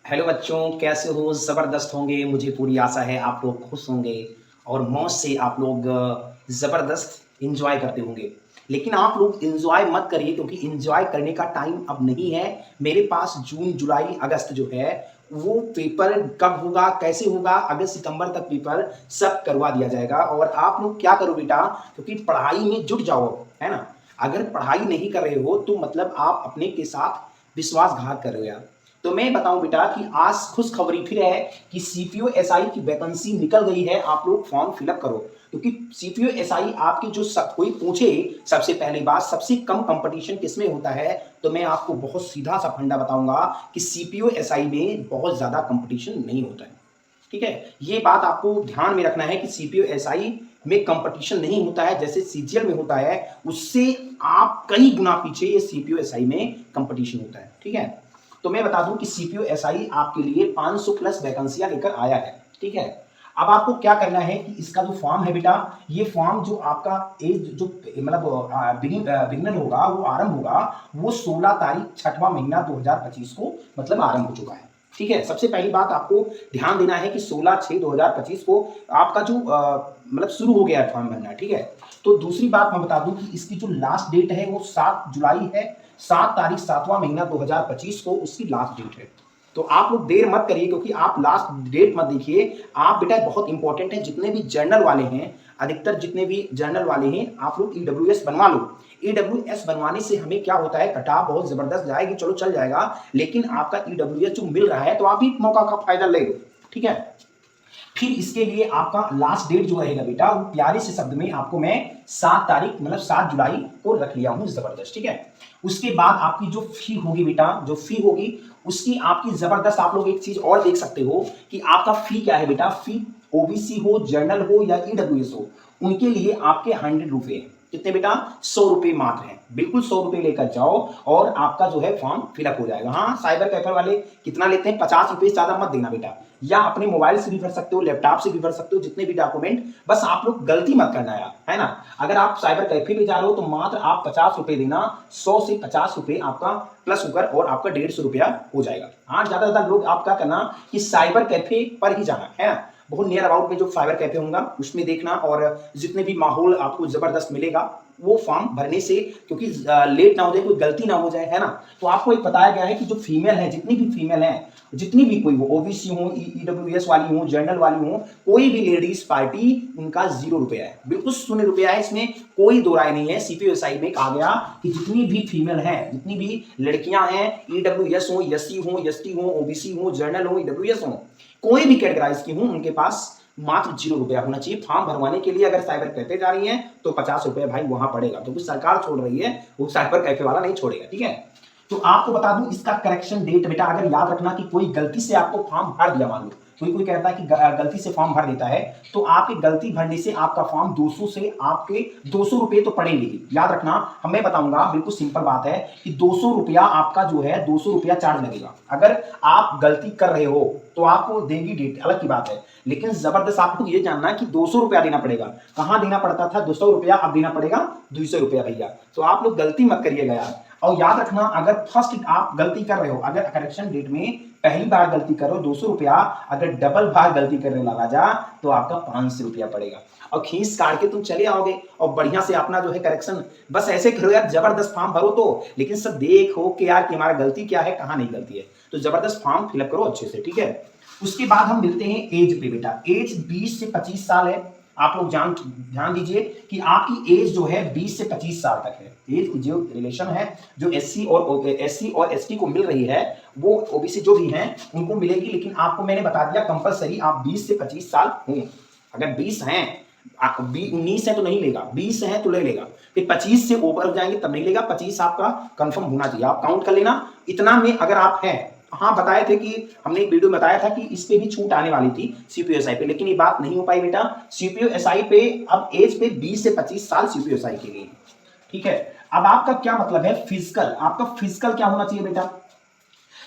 Hello बच्चों, कैसे हो? ज़बरदस्त होंगे, मुझे पूरी आशा है आप लोग खुश होंगे और मौज से आप लोग ज़बरदस्त एंजॉय करते होंगे। लेकिन आप लोग एंजॉय मत करिए क्योंकि एंजॉय करने का टाइम अब नहीं है। मेरे पास जून, जुलाई, अगस्त जो है वो पेपर कब होगा, कैसे होगा, अगस्त, सितंबर तक पेपर सब करवा दिया जाएगा। और आप लोग क्या करो बेटा, क्योंकि पढ़ाई में जुट जाओ, है ना? अगर पढ़ाई नहीं कर रहे हो तो मतलब आप अपने के साथ विश्वासघात कर रहे हो यार। तो मैं बताऊं बेटा कि आज खुशखबरी फिर है कि सीपीओ एसआई की वैकेंसी निकल गई है। आप लोग फॉर्म फिलअप करो क्योंकि सीपीओ एसआई आपके जो सब कोई पूछे, सबसे पहली बात, सबसे कम कंपटीशन किसमें होता है? तो मैं आपको बहुत सीधा सा फंडा बताऊंगा कि सीपीओ एसआई में बहुत ज्यादा कंपटीशन नहीं होता है। ठीक है, ये बात आपको ध्यान में रखना है कि सीपीओ एसआई में कंपटीशन नहीं होता है जैसे सीजीएल में होता है। उससे आप कई गुना पीछे ये सीपीओ एसआई में कंपटीशन होता है। ठीक है, तो मैं बता दूं कि सीपीओ एसआई आपके लिए 500 प्लस वैकेंसियां लेकर आया है। ठीक है, अब आपको क्या करना है कि इसका जो फॉर्म है बेटा, ये फॉर्म जो आपका एज जो मतलब बिगिनर होगा, वो आरंभ होगा, वो 16 तारीख 6वां महीना 2025 को मतलब आरंभ हो चुका है। ठीक है, सबसे पहली बात आपको ध्यान देना है कि 16/6/2025 को आपका जो मतलब शुरू हो गया है फॉर्म भरना। ठीक है, तो दूसरी बात मैं बता दूं कि इसकी जो लास्ट डेट है वो 7 जुलाई है। 7 तारीख 7वां महीना 2025 को उसकी लास्ट डेट है। तो आप लोग देर मत करिए क्योंकि आप लास्ट डेट मत देखिए। आप बेटा बहुत इंपॉर्टेंट है, जितने भी जर्नल वाले हैं, अधिकतर जितने भी जर्नल वाले हैं, आप लोग ईडब्ल्यूएस बनवा लो। ईडब्ल्यूएस बनवाने से हमें क्या होता है, कटाव बहुत जबरदस्त जाएगी, चलो चल जाएगा, लेकिन आपका ईडब्ल्यूएस जो मिल रहा है तो आप भी मौका का फायदा ले लो। ठीक है, फिर इसके लिए आपका लास्ट डेट जो रहेगा बेटा, वो प्यारे से शब्द में आपको मैं 7 तारीख मतलब 7 जुलाई को रख लिया हूं, जबरदस्त। ठीक है, उसके बाद आपकी जो फी होगी बेटा, जो फी होगी उसकी आपकी जबरदस्त। आप लोग एक चीज और देख सकते हो कि आपका फी क्या है बेटा, फी ओबीसी हो, जर्नल हो या ईडब्ल्यूएस हो, उनके लिए आपके 100 रुपए। कितने बेटा? 100 रुपए मात्र है। बिल्कुल 100 रुपए लेकर जाओ और आपका जो है फॉर्म फिलअप हो जाएगा। हाँ, साइबर कैफे वाले कितना लेते हैं? 50 रुपए, ज्यादा मत देना बेटा। या अपने मोबाइल से भी भर सकते हो, लैपटॉप से भी भर सकते हो, जितने भी डॉक्यूमेंट, बस आप लोग गलती मत करना यार, है ना? अगर आप साइबर कैफे पे जा रहे हो तो मात्र आप 50 रुपए देना। 100 से 50 रुपए आपका प्लस होकर और आपका 150 रुपया हो जाएगा। हाँ, ज्यादा ज्यादा लोग आप क्या करना कि साइबर कैफे पर ही जाना, है ना? बहुत नियर अबाउट में जो साइबर कैफे होगा उसमें देखना, और जितने भी माहौल आपको जबरदस्त मिलेगा वो फॉर्म भरने से, क्योंकि लेट ना हो जाए, कोई गलती ना हो जाए, है ना? तो आपको एक बताया गया है कि जो फीमेल है, जितनी भी फीमेल है, जितनी भी कोई हो, ओबीसी हो, ईडब्ल्यूएस वाली हो, जर्नल वाली हो, कोई भी लेडीज पार्टी, उनका 0 रुपया है, बिल्कुल 0 रुपया है। इसमें कोई दो राय नहीं है। सीपीओएसआई में कहा गया कि जितनी भी फीमेल हैं, जितनी भी लड़कियां हैं, ईडब्ल्यूएस हो, एससी हो, एसटी हो, ओबीसी हो, जर्नल हो, ईडब्ल्यूएस हो, कोई भी कैटेगराइज की हो, उनके पास मात्र 0 रुपया होना चाहिए फॉर्म भरवाने के लिए। अगर साइबर कैफे जा रही है तो 50 रुपया भाई वहां पड़ेगा, क्योंकि सरकार छोड़ रही है, वो साइबर कैफे वाला नहीं छोड़ेगा। ठीक है, तो आपको बता दूं इसका करेक्शन डेट बेटा, अगर याद रखना कि कोई गलती से आपको फॉर्म भर दिया, मान लो कोई कोई कहता है कि गलती से फॉर्म भर देता है, तो आपके गलती भरने से आपका फॉर्म 200 से आपके 200 रुपए तो पड़ेंगे ही। याद रखना, हमें बताऊंगा, बिल्कुल सिंपल बात है कि 200 रुपया आपका जो है 200 रुपया चार्ज लगेगा। अगर आप गलती कर रहे हो तो आपको देंगी डेट, अलग की बात है, लेकिन जबरदस्त आपको ये जानना कि 200 रुपया देना पड़ेगा। कहां देना पड़ता था 200 रुपया, अब देना पड़ेगा 200 रुपया भैया। तो आप लोग गलती मत करिएगा यार। और याद रखना, अगर फर्स्ट आप गलती कर रहे हो, अगर करेक्शन डेट में पहली बार गलती करो 200 रुपया, अगर डबल बार गलती करने लगा जा तो आपका 500 रुपया पड़ेगा। और खींच काट के तुम चले आओगे और बढ़िया से अपना जो है करेक्शन बस ऐसे करो यार, जबरदस्त फॉर्म भरो तो, लेकिन सब देखो कि यार कि हमारा गलती क्या है, कहां नहीं गलती है। तो जबरदस्त फॉर्म फिलअप करो अच्छे से। ठीक है, उसके बाद हम मिलते हैं एज पे बेटा। एज 20 से 25 साल है। आप लोग ध्यान दीजिए कि आपकी एज जो है 20 से 25 साल तक है। एज की जो रिलेशन है, जो एससी और एसटी को मिल रही है, वो ओबीसी जो भी हैं उनको मिलेगी, लेकिन आपको मैंने बता दिया कंपलसरी आप 20 से 25 साल हों। अगर 20 हैं, 19 है तो नहीं लेगा, 20 है तो ले लेगा, फिर 25 से ऊपर हो जाएंगे तब नहीं लेगा। 25 आपका कंफर्म होना चाहिए, आप काउंट कर लेना इतना में अगर आप हैं। हाँ, बताए थे कि हमने एक वीडियो में बताया था कि इस पे भी छूट आने वाली थी सीपीओएसआई पे, लेकिन ये बात नहीं हो पाई बेटा। सीपीओएसआई पे अब एज पे 20 से 25 साल सीपीओएसआई के लिए। ठीक है, अब आपका क्या मतलब है फिजिकल, आपका फिजिकल क्या होना चाहिए बेटा?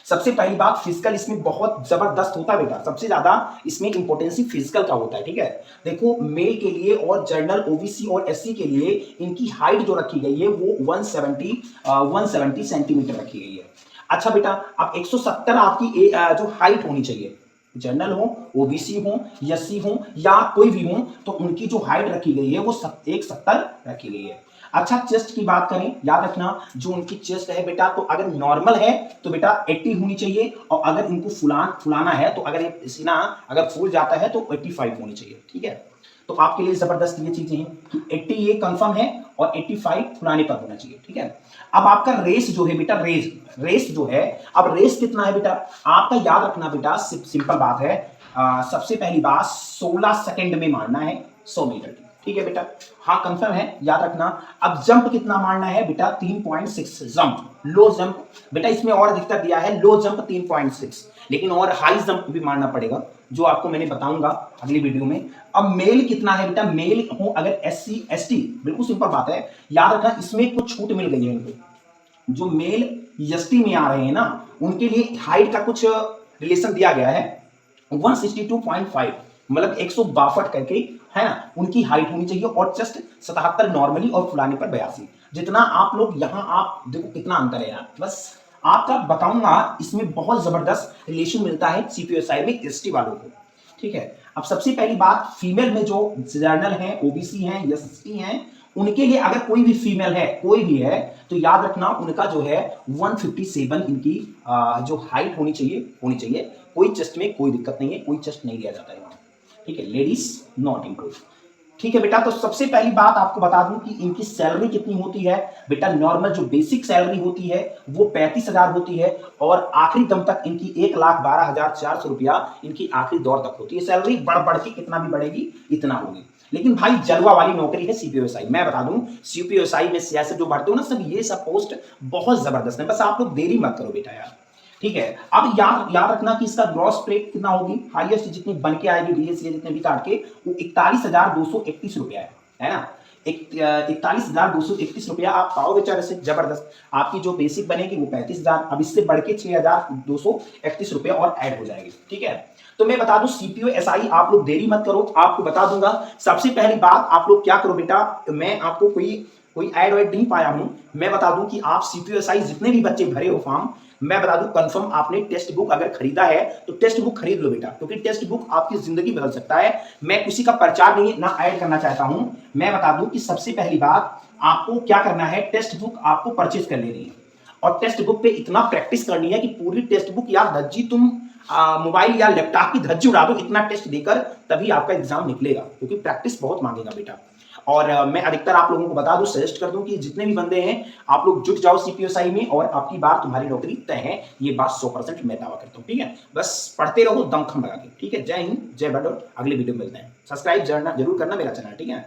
सबसे पहली बात, फिजिकल इसमें बहुत जबरदस्त होता है बेटा, सबसे ज्यादा इसमें इंपोर्टेंसी फिजिकल का होता है। ठीक है, देखो मेल के लिए और जर्नल ओबीसी और एससी के लिए इनकी हाइट जो रखी गई है वो 170 सेंटीमीटर रखी गई है। अच्छा बेटा, अब 170 आपकी जो हाइट होनी चाहिए, जनरल हो, ओबीसी हो, एससी हो या कोई भी हो, तो उनकी जो हाइट रखी गई है वो 170 रखी गई है। अच्छा, चेस्ट की बात करें, याद रखना जो उनकी चेस्ट है बेटा, तो अगर नॉर्मल है तो बेटा 80 होनी चाहिए, और अगर इनको फुलाना है तो अगर ये सीना अगर फूल जाता है तो 85 होनी चाहिए। ठीक है, तो आपके लिए जबरदस्त ये चीजें हैं कि 80 ये कंफर्म है और 85 फुलाने पर होना चाहिए। ठीक है, अब आपका रेस जो है बेटा, रेस जो है, अब रेस कितना है बेटा, आपका याद रखना बेटा, सिंपल बात है, सबसे पहली बात 16 सेकंड में मारना है 100 मीटर की। ठीक है बेटा, हाँ कंफर्म है, याद रखना। अब जंप कितना मारना है बेटा, 3.6 जंप, लो जंप बेटा, इसमें और अधिकतर दिया है लो जंप 3.6, लेकिन और हाई जंप भी मारना पड़ेगा, जो आपको मैंने बताऊंगा अगली वीडियो में। अब मेल कितना है बेटा, मेल हो अगर SC ST, बिल्कुल सिंपल बात है, याद रखना इसमें कुछ छूट मिल गई है इनको, जो मेल ST में आ रहे हैं ना, उनके लिए हाइट का कुछ रिलेशन दिया गया है 162.5, मतलब 162 करके, है ना, उनकी हाइट होनी चाहिए, और चेस्ट 77 नॉर्मली और फुलाने पर 82। जितना आप लोग यहाँ आप देखो कितना अंतर है यार, बस आपका बताऊंगा, इसमें बहुत जबरदस्त रिलेशन मिलता है CPSI में ST वालों को। ठीक है, अब सबसे पहली बात, फीमेल में जो जर्नल है, OBC हैं, ST हैं, उनके लिए अगर कोई भी फीमेल है, कोई भी है, तो याद रखना उनका जो है 157 इनकी जो हाइट होनी चाहिए। कोई चेस्ट में कोई दिक्कत नहीं है, कोई चेस्ट नहीं लिया जाता है वहां। ठीक है, लेडीज नॉट इम्प्रूव। ठीक है बेटा, तो सबसे पहली बात आपको बता दूं कि इनकी सैलरी कितनी होती है बेटा, नॉर्मल जो बेसिक सैलरी होती है वो 35,000 होती है, और आखिरी दम तक इनकी 1,12,400 रुपया इनकी आखिरी दौर तक होती है। सैलरी बढ़ के कितना भी बढ़ेगी इतना होगी, लेकिन भाई जलवा वाली नौकरी है CPSI। मैं बता दूं, CPSI में सियासत जो बढ़ते हो ना सब, ये सब पोस्ट बहुत जबरदस्त है, बस आप लोग देरी मत करो बेटा यार। ठीक है, अब याद रखना कि इसका ग्रॉस पे कितना होगी, हाईएस्ट जितनी बन के आएगी DSA जितने भी काट के, वो 41,231 रुपया है ना, 41,231 रुपया आप पाओ बेचारे से, जबरदस्त। आपकी जो बेसिक बनेगी वो 35,000, अब इससे बढ़ के 6,231 रुपया और ऐड हो जाएगी। ठीक है, तो मैं बता दूं CPSI, आप लोग देरी मत करो, आपको बता दूंगा। सबसे पहली बात आप लोग क्या करो बेटा, मैं आपको कोई ऐड वैड नहीं पाया हूं, मैं बता दूं कि आप CPSI जितने भी बच्चे भरे हो फॉर्म, मैं बता दूं कंफर्म आपने टेक्स्ट बुक अगर खरीदा है तो टेक्स्ट बुक खरीद लो बेटा, क्योंकि टेक्स्ट बुक आपकी जिंदगी बदल सकता है। मैं किसी का प्रचार नहीं ना ऐड करना चाहता हूं, मैं बता दूं कि सबसे पहली बात आपको क्या करना है, टेक्स्ट बुक आपको परचेज कर लेनी है, और टेक्स्ट बुक पे इतना प्रैक्टिस करनी है कि पूरी टेक्स्ट बुक यार धज्जी तुम मोबाइल या लैपटॉप की धज्जी उड़ा दो, इतना टेस्ट देकर तभी आपका एग्जाम निकलेगा, क्योंकि प्रैक्टिस बहुत मांगेगा बेटा। और मैं अधिकतर आप लोगों को बता दूं, सजेस्ट कर दूं कि जितने भी बंदे हैं आप लोग जुट जाओ CPSI में, और आपकी बार तुम्हारी नौकरी तय है, ये बात 100% मैं दावा करता हूं। ठीक है, बस पढ़ते रहो दमखम लगा के। ठीक है, जय हिंद, जय बड़ौर, अगले वीडियो में मिलते हैं। सब्सक्राइब जरूर करना मेरा चैनल। ठीक है।